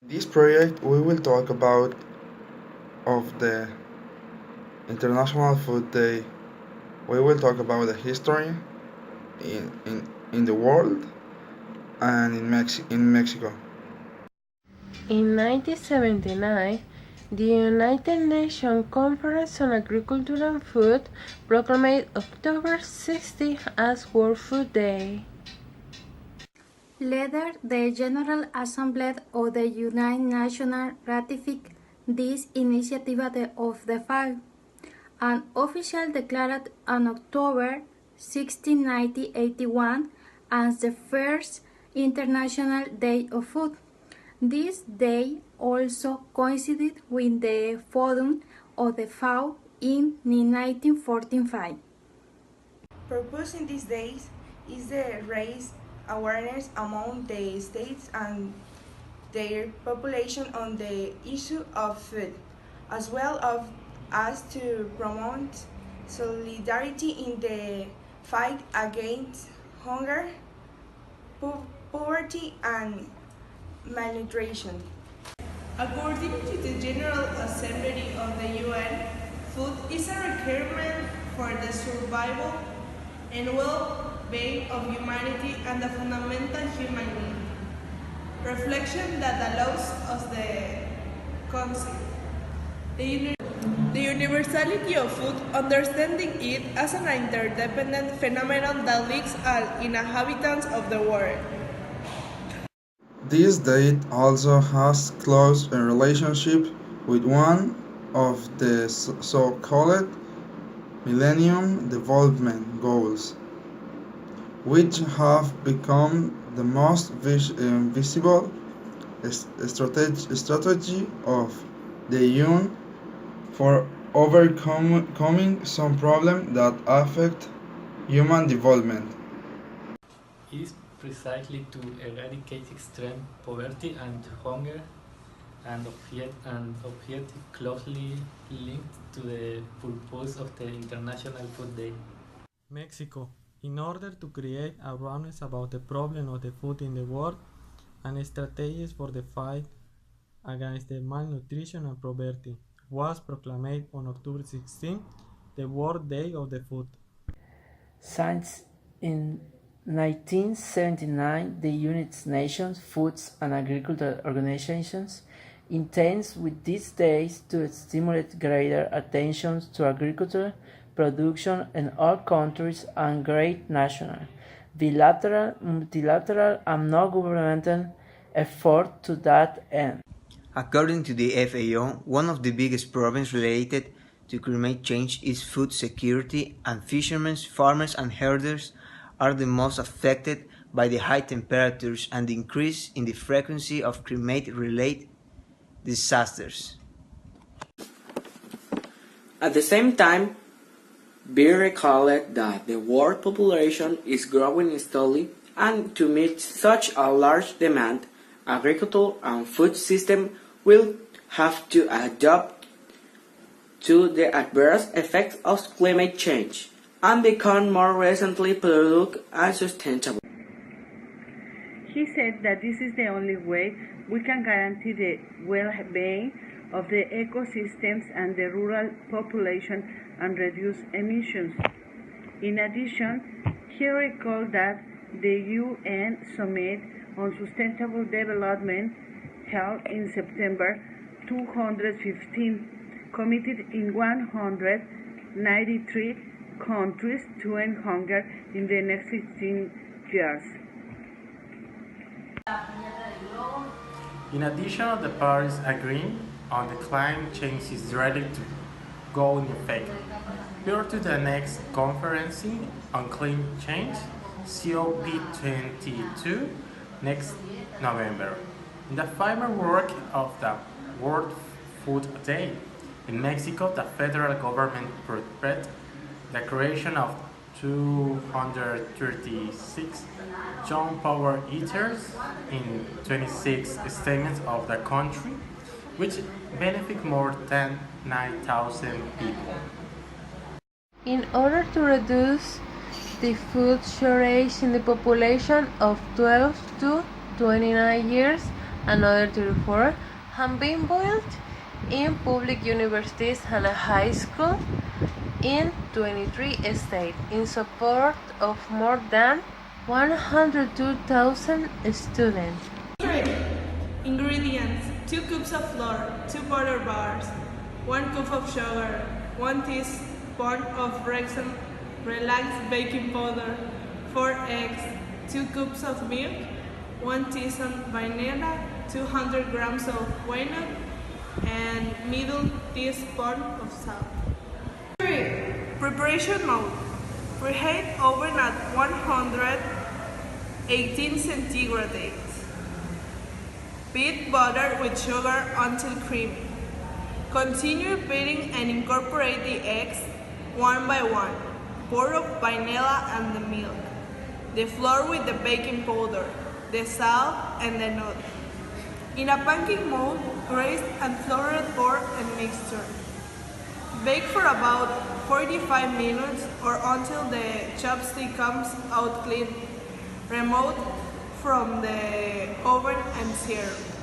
This project we will talk about of the International Food Day. We will talk about the history in the world and in Mexico. In 1979, the United Nations Conference on Agriculture and Food proclaimed October 60 as World Food Day. Later, the General Assembly of the United Nations ratified this initiative of the FAO, and officially declared on October 16, 1981 as the first International Day of Food. This day also coincided with the founding of the FAO in 1945. Purpose in these days is to raise awareness among the states and their population on the issue of food, as well as to promote solidarity in the fight against hunger, poverty, and malnutrition. According to the General Assembly of the UN, food is a requirement for the survival and well-being of humanity and a fundamental human need. Reflection that allows us the concept. The universality of food, understanding it as an interdependent phenomenon that links all inhabitants of the world. This date also has close relationship with one of the so-called Millennium Development Goals, which have become the most visible strategy of the UN for overcoming some problems that affect human development. It is precisely to eradicate extreme poverty and hunger and objective closely linked to the purpose of the International Food Day. Mexico, in order to create awareness about the problem of the food in the world and strategies for the fight against the malnutrition and poverty, was proclaimed on October 16 the World Day of the Food. Since in 1979, the United Nations Food and Agriculture Organizations intends with these days to stimulate greater attention to agriculture production in all countries and great national, bilateral, multilateral, and non-governmental effort to that end. According to the FAO, one of the biggest problems related to climate change is food security, and fishermen, farmers, and herders are the most affected by the high temperatures and the increase in the frequency of climate-related disasters. At the same time, be recalled that the world population is growing steadily, and to meet such a large demand, agriculture and food system will have to adapt to the adverse effects of climate change and become more recently productive and sustainable. He said that this is the only way we can guarantee the well-being of the ecosystems and the rural population and reduce emissions. In addition, he recalled that the UN Summit on Sustainable Development held in September 2015 committed in 193 countries to end hunger in the next 15 years. In addition, the Paris Agreement on the climate change is ready to go in effect. Prior to the next conference on climate change, COP22, next November. In the framework of the World Food Day, in Mexico, the federal government prepared the creation of 236 young power eaters in 26 states of the country, which benefit more than 9,000 people. In order to reduce the food shortage in the population of 12 to 29 years, Another 34 have been built in public universities and a high school in 23 states in support of more than 102,000 students. Ingredients: 2 cups of flour, 2 butter bars, 1 cup of sugar, 1 teaspoon of relaxed baking powder, 4 eggs, 2 cups of milk, 1 teaspoon vanilla, 200 grams of walnut, and middle teaspoon of salt. Preparation mode: preheat oven at 118 centigrade. Beat butter with sugar until creamy. Continue beating and incorporate the eggs one by one. Pour of vanilla and the milk, the flour with the baking powder, the salt, and the nut. In a pancake mold, graze and floured pork and mixture. Bake for about 45 minutes or until the chopstick comes out clean. Remove from the oven and serve.